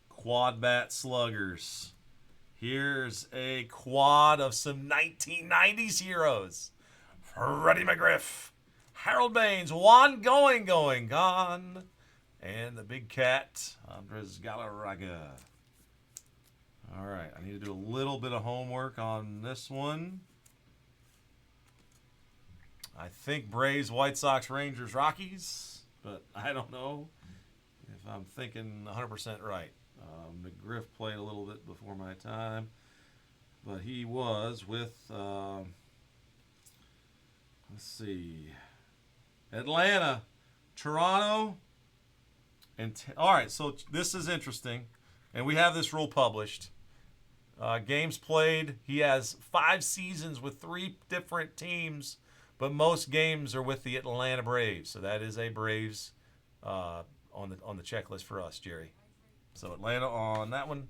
Quad bat sluggers. Here's a quad of some 1990s heroes. Freddie McGriff, Harold Baines, Juan gone. And the big cat, Andres Galarraga. All right, I need to do a little bit of homework on this one. I think Braves, White Sox, Rangers, Rockies, but I don't know if I'm thinking 100% right. McGriff played a little bit before my time, but he was with, let's see, Atlanta, Toronto, and all right, so this is interesting, and we have this rule published. Games played, he has 5 seasons with 3 different teams, but most games are with the Atlanta Braves, so that is a Braves on the checklist for us, Jerry. So Atlanta on that one,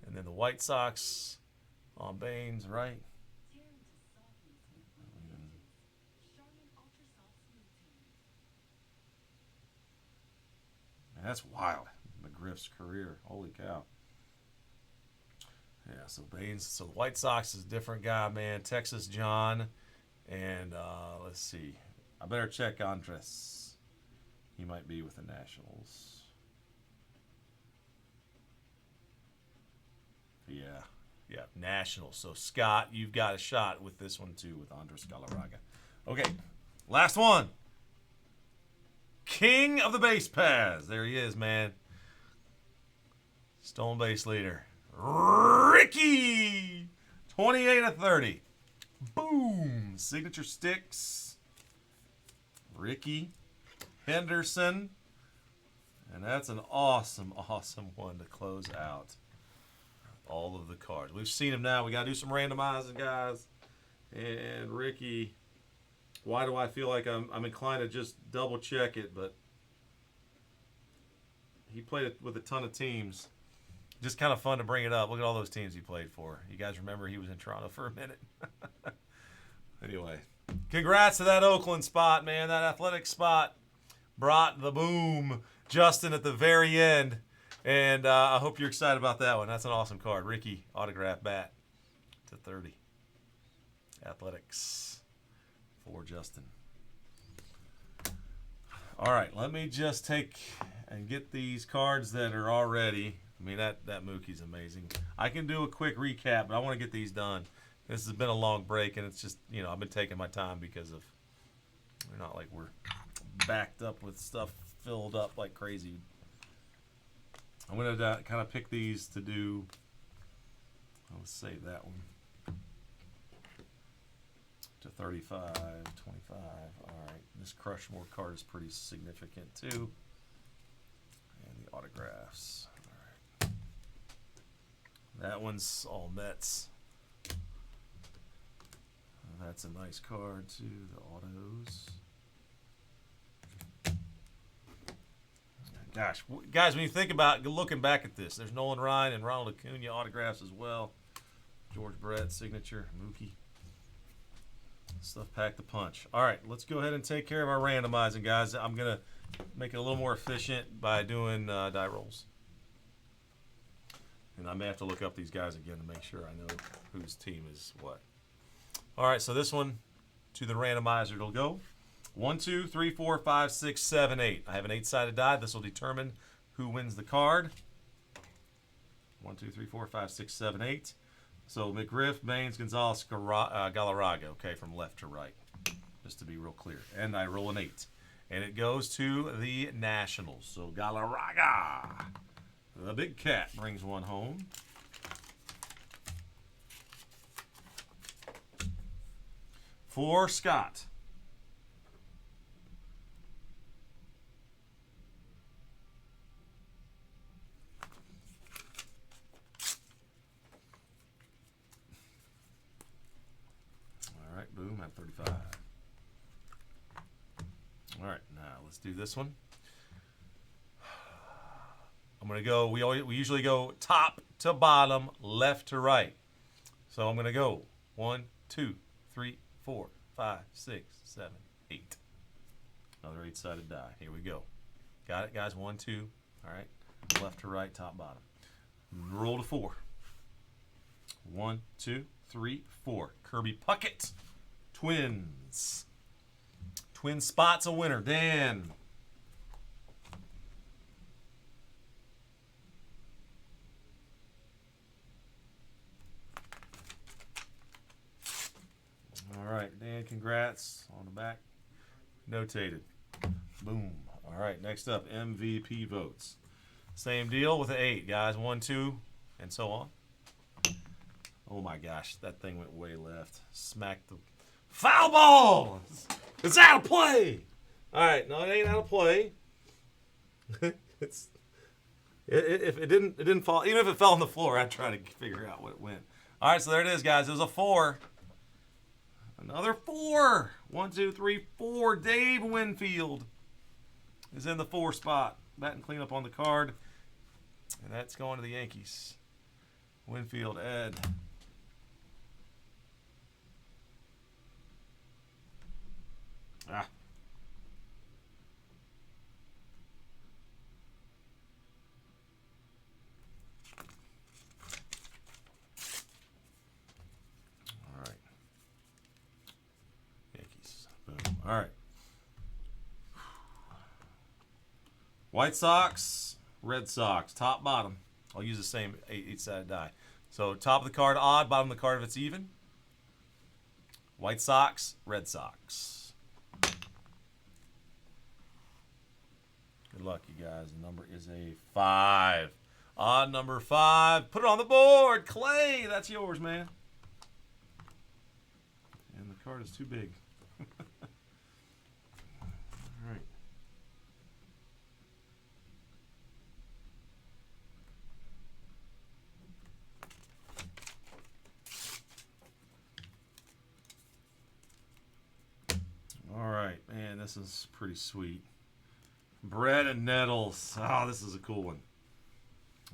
and then the White Sox on Baines, right? Man, that's wild. McGriff's career. Holy cow. Yeah, so Baines. So the White Sox is a different guy, man. Texas John. And let's see. I better check Andres. He might be with the Nationals. Yeah, Nationals. So, Scott, you've got a shot with this one, too, with Andres Galarraga. Okay, last one. King of the base paths. There he is, man. Stolen base leader. Ricky! 28 of 30. Boom! Signature sticks. Ricky Henderson. And that's an awesome, awesome one to close out all of the cards. We've seen him now. We got to do some randomizing, guys. And Ricky, why do I feel like I'm inclined to just double check it, but he played it with a ton of teams. Just kind of fun to bring it up. Look at all those teams he played for. You guys remember he was in Toronto for a minute. Anyway, congrats to that Oakland spot, man. That athletic spot brought the boom. Justin at the very end. And I hope you're excited about that one. That's an awesome card. Ricky, autograph bat to 30. Athletics for Justin. All right, let me just take and get these cards that are already. I mean, that Mookie's amazing. I can do a quick recap, but I want to get these done. This has been a long break, and it's just, I've been taking my time because of, we're not like we're backed up with stuff filled up like crazy. I'm going to kind of pick these to do. Let's save that one. To 35, 25. All right. This Crushmore card is pretty significant, too. autographs. All right. That one's all Mets. That's a nice card too. The autos. Gosh, guys, when you think about looking back at this, there's Nolan Ryan and Ronald Acuna autographs as well. George Brett signature, Mookie. Stuff packed the punch. All right, let's go ahead and take care of our randomizing, guys. I'm going to make it a little more efficient by doing die rolls. And I may have to look up these guys again to make sure I know whose team is what. All right, so this one to the randomizer it'll go. 1, 2, 3, 4, 5, 6, 7, 8. I have an 8-sided die. This will determine who wins the card. 1, 2, 3, 4, 5, 6, 7, 8. So McGriff, Baines, Gonzalez, Galarraga. Okay, from left to right, just to be real clear. And I roll an 8. And it goes to the Nationals. So Galarraga, the big cat, brings one home. For Scott. All right, boom, I'm 35. All right, now let's do this one. I'm going to go, we usually go top to bottom, left to right. So I'm going to go 1, 2, 3, 4, 5, 6, 7, 8. Another 8-sided die. Here we go. Got it, guys? 1, 2. All right. Left to right, top, bottom. Roll to 4. 1, 2, 3, 4. Kirby Puckett. Twins. Twin spots a winner. Dan. All right, Dan, congrats on the back. Notated. Boom. All right, next up, MVP votes. Same deal with the 8, guys. 1, 2, and so on. Oh my gosh, that thing went way left. Smacked the foul ball. It's out of play. All right, no, it ain't out of play. If it didn't fall, even if it fell on the floor, I'd try to figure out what it went. All right, so there it is, guys. It was a 4. Another 4. 1, 2, 3, 4. Dave Winfield is in the 4 spot. Batting cleanup on the card. And that's going to the Yankees. Winfield, Ed. Ah. All right. Yankees. Boom. All right. White Sox, Red Sox, top, bottom. I'll use the same 8-sided die. So top of the card odd, bottom of the card if it's even. White Sox, Red Sox. Good luck, you guys. The number is a 5. Odd number 5. Put it on the board. Clay, that's yours, man. And the card is too big. All right. All right, man, this is pretty sweet. Bread and Nettles. Oh, this is a cool one.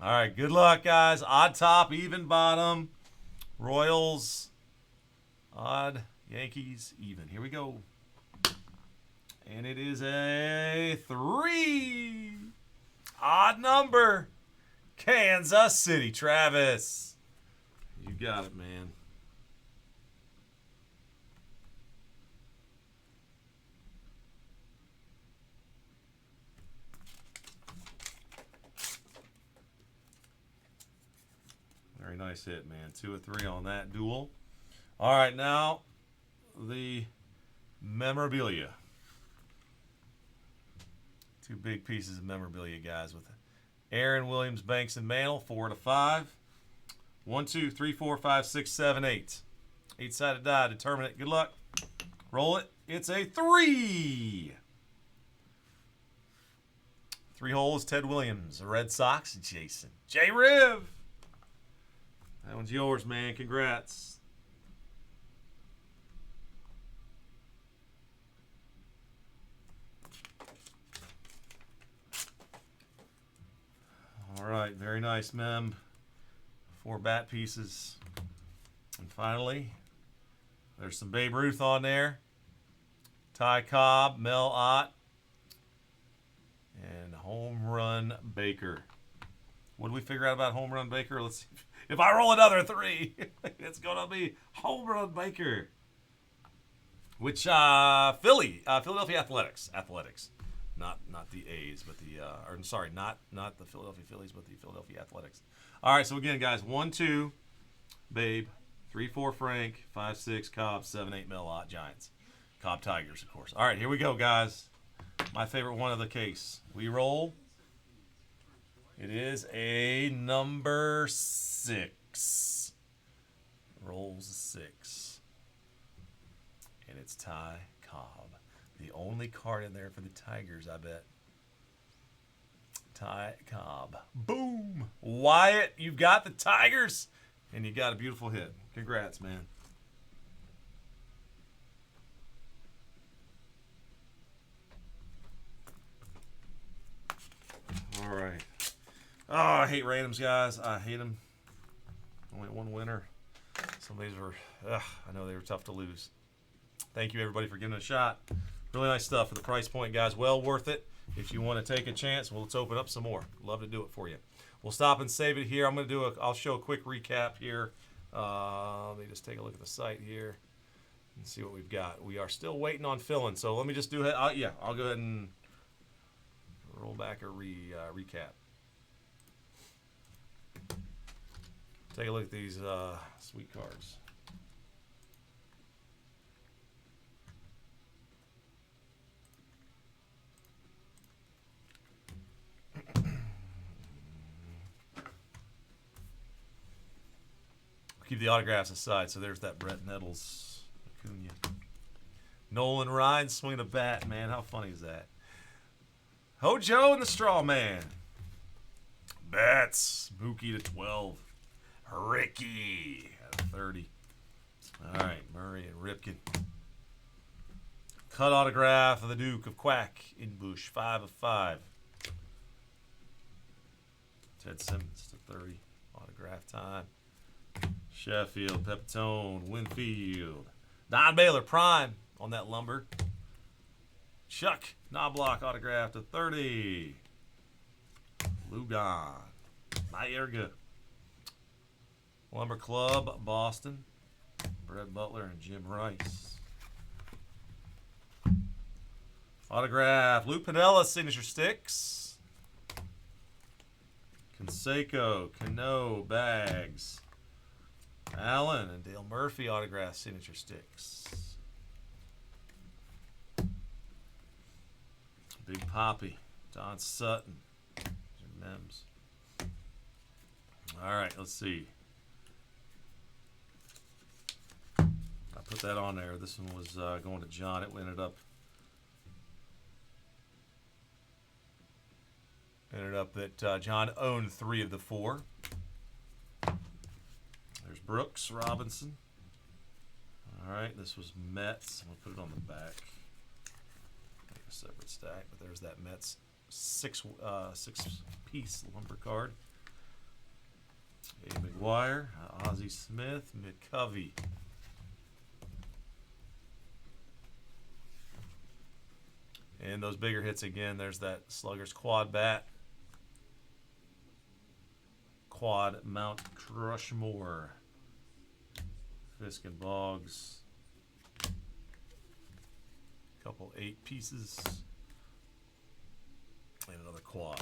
All right, good luck, guys. Odd top, even bottom. Royals, odd, Yankees, even. Here we go. And it is a 3. Odd number. Kansas City, Travis. You got it, man. Very nice hit, man. 2 of 3 on that duel. All right, now the memorabilia. 2 big pieces of memorabilia, guys, with Aaron Williams, Banks, and Mantle, 4 to 5. 1, 2, 3, 4, 5, 6, 7, 8. 8-sided die. Determine it. Good luck. Roll it. It's a 3. 3 holes, Ted Williams. The Red Sox, Jason. J-Riv. That one's yours, man. Congrats. All right, very nice, Mem. 4 bat pieces. And finally, there's some Babe Ruth on there. Ty Cobb, Mel Ott, and Home Run Baker. What did we figure out about Home Run Baker? Let's see. If I roll another 3, it's going to be Home Run Baker. Which, Philadelphia Athletics. Not the A's, but the, not the Philadelphia Phillies, but the Philadelphia Athletics. All right, so again, guys, 1, 2, Babe, 3, 4, Frank, 5, 6, Cobb, 7, 8, Mel Ott, Giants. Cobb Tigers, of course. All right, here we go, guys. My favorite one of the case. We roll. It is a number 6. Rolls a 6. And it's Ty Cobb. The only card in there for the Tigers, I bet. Ty Cobb. Boom! Wyatt, you've got the Tigers, and you got a beautiful hit. Congrats, man. All right. Oh, I hate randoms, guys. I hate them. Only one winner. Some of these were, I know they were tough to lose. Thank you, everybody, for giving it a shot. Really nice stuff for the price point, guys. Well worth it. If you want to take a chance, well, let's open up some more. Love to do it for you. We'll stop and save it here. I'll show a quick recap here. Let me just take a look at the site here and see what we've got. We are still waiting on filling, so let me just do it. I'll go ahead and roll back a recap. Take a look at these sweet cards. Keep the autographs aside. So there's that Brett Nettles, Acuna. Nolan Ryan swinging a bat, man. How funny is that? Hojo and the Straw Man. Bats. Mookie to 12. Ricky at 30. All right, Murray and Ripken. Cut autograph of the Duke of Quack in Bush, 5 of 5. Ted Simmons to 30. Autograph time. Sheffield, Pepitone, Winfield. Don Baylor, prime on that lumber. Chuck Knobloch, autograph to 30. Lugon. Mayerga. Lumber Club, Boston. Brett Butler and Jim Rice. Autograph, Lou Piniella, signature sticks. Canseco, Cano, bags. Allen and Dale Murphy, autograph, signature sticks. Big Poppy, Don Sutton, Jim Mems. All right, let's see. I put that on there. This one was going to John. It ended up that John owned 3 of the 4. There's Brooks, Robinson. All right, this was Mets. I'm going to put it on the back. Make a separate stack, but there's that Mets 6-piece lumber card. A. McGuire, Ozzie Smith, McCovey. And those bigger hits again, there's that Sluggers quad bat. Quad Mount Crushmore. Fisk and Boggs. Couple 8 pieces. And another quad.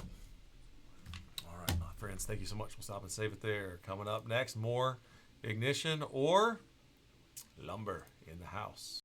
All right, my friends, thank you so much. We'll stop and save it there. Coming up next, more ignition or lumber in the house.